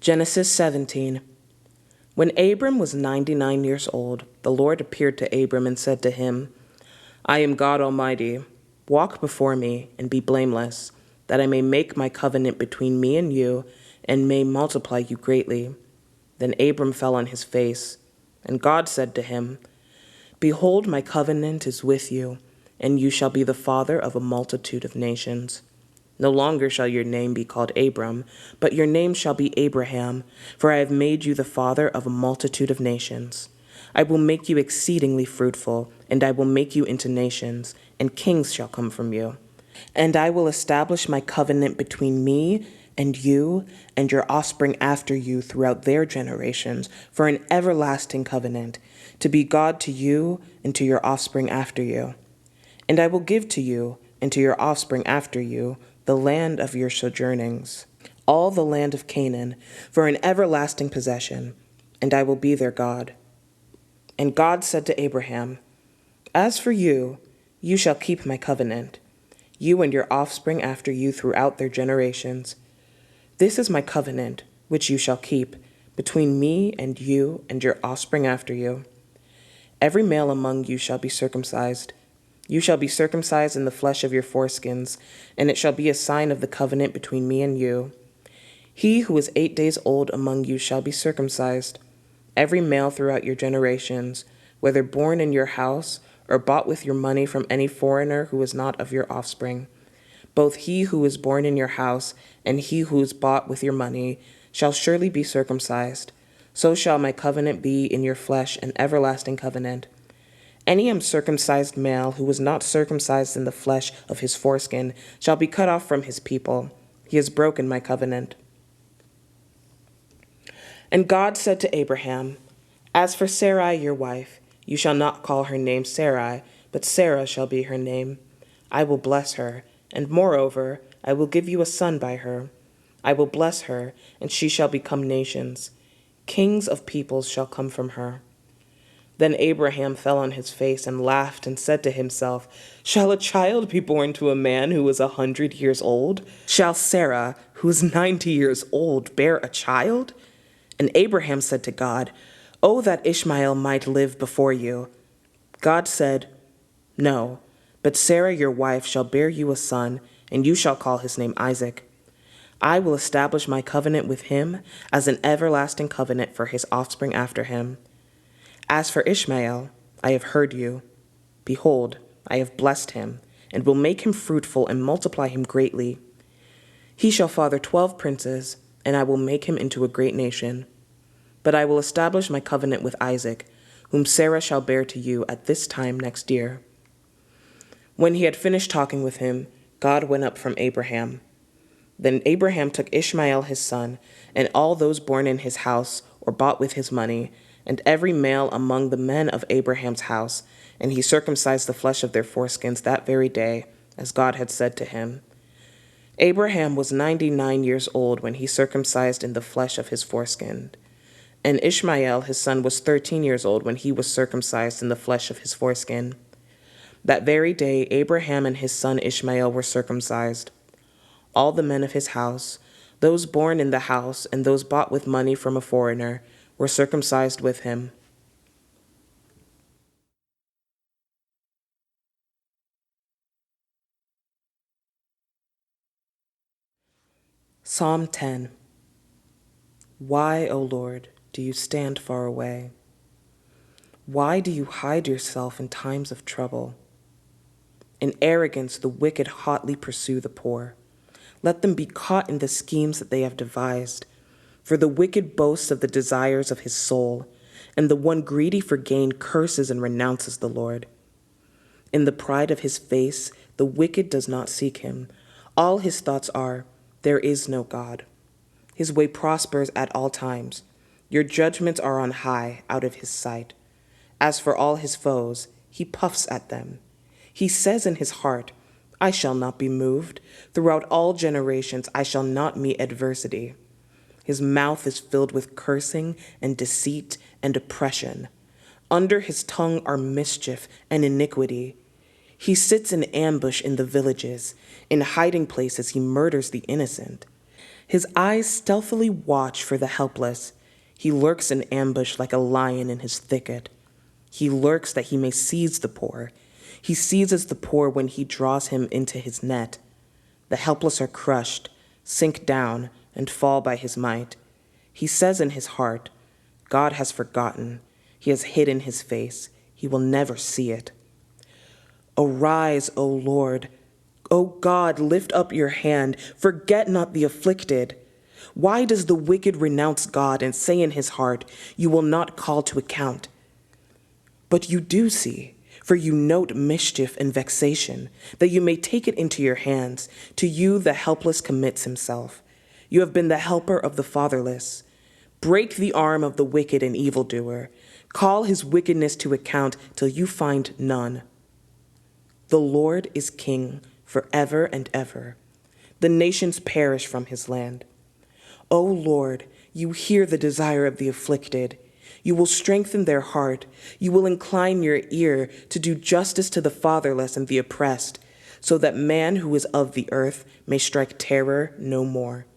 Genesis 17. When Abram was 99 years old, the Lord appeared to Abram and said to him, I am God Almighty. Walk before me and be blameless, that I may make my covenant between me and you, and may multiply you greatly. Then Abram fell on his face, and God said to him, Behold, my covenant is with you, and you shall be the father of a multitude of nations. No longer shall your name be called Abram, but your name shall be Abraham, for I have made you the father of a multitude of nations. I will make you exceedingly fruitful, and I will make you into nations, and kings shall come from you. And I will establish my covenant between me and you and your offspring after you throughout their generations, for an everlasting covenant, to be God to you and to your offspring after you. And I will give to you and to your offspring after you the land of your sojournings, all the land of Canaan, for an everlasting possession, and I will be their God. And God said to Abraham, As for you, you shall keep my covenant, you and your offspring after you throughout their generations. This is my covenant, which you shall keep, between me and you and your offspring after you. Every male among you shall be circumcised. You shall be circumcised in the flesh of your foreskins, and it shall be a sign of the covenant between me and you. He who is 8 days old among you shall be circumcised, every male throughout your generations, whether born in your house or bought with your money from any foreigner who is not of your offspring. Both he who is born in your house and he who is bought with your money shall surely be circumcised. So shall my covenant be in your flesh, an everlasting covenant. Any uncircumcised male who was not circumcised in the flesh of his foreskin shall be cut off from his people. He has broken my covenant. And God said to Abraham, As for Sarai your wife, you shall not call her name Sarai, but Sarah shall be her name. I will bless her, and moreover, I will give you a son by her. I will bless her, and she shall become nations. Kings of peoples shall come from her. Then Abraham fell on his face and laughed and said to himself, Shall a child be born to a man who is 100 years old? Shall Sarah, who is 90 years old, bear a child? And Abraham said to God, Oh, that Ishmael might live before you. God said, No, but Sarah your wife shall bear you a son, and you shall call his name Isaac. I will establish my covenant with him as an everlasting covenant for his offspring after him. As for Ishmael, I have heard you. Behold, I have blessed him, and will make him fruitful and multiply him greatly. He shall father 12 princes, and I will make him into a great nation. But I will establish my covenant with Isaac, whom Sarah shall bear to you at this time next year. When he had finished talking with him, God went up from Abraham. Then Abraham took Ishmael his son, and all those born in his house or bought with his money, and every male among the men of Abraham's house, and he circumcised the flesh of their foreskins that very day, as God had said to him. Abraham was 99 years old when he circumcised in the flesh of his foreskin, and Ishmael his son was 13 years old when he was circumcised in the flesh of his foreskin. That very day Abraham and his son Ishmael were circumcised. All the men of his house, those born in the house and those bought with money from a foreigner, were circumcised with him. Psalm 10. Why, O Lord, do you stand far away? Why do you hide yourself in times of trouble? In arrogance, the wicked hotly pursue the poor. Let them be caught in the schemes that they have devised. For the wicked boasts of the desires of his soul, and the one greedy for gain curses and renounces the Lord. In the pride of his face, the wicked does not seek him. All his thoughts are, There is no God. His way prospers at all times. Your judgments are on high, out of his sight. As for all his foes, he puffs at them. He says in his heart, I shall not be moved. Throughout all generations, I shall not meet adversity. His mouth is filled with cursing and deceit and oppression. Under his tongue are mischief and iniquity. He sits in ambush in the villages. In hiding places he murders the innocent. His eyes stealthily watch for the helpless. He lurks in ambush like a lion in his thicket. He lurks that he may seize the poor. He seizes the poor when he draws him into his net. The helpless are crushed, sink down, and fall by his might. He says in his heart, God has forgotten. He has hidden his face. He will never see it. Arise, O Lord. O God, lift up your hand. Forget not the afflicted. Why does the wicked renounce God and say in his heart, you will not call to account? But you do see, for you note mischief and vexation, that you may take it into your hands. To you the helpless commits himself. You have been the helper of the fatherless. Break the arm of the wicked and evildoer. Call his wickedness to account till you find none. The Lord is king forever and ever. The nations perish from his land. O Lord, you hear the desire of the afflicted. You will strengthen their heart. You will incline your ear to do justice to the fatherless and the oppressed, so that man who is of the earth may strike terror no more.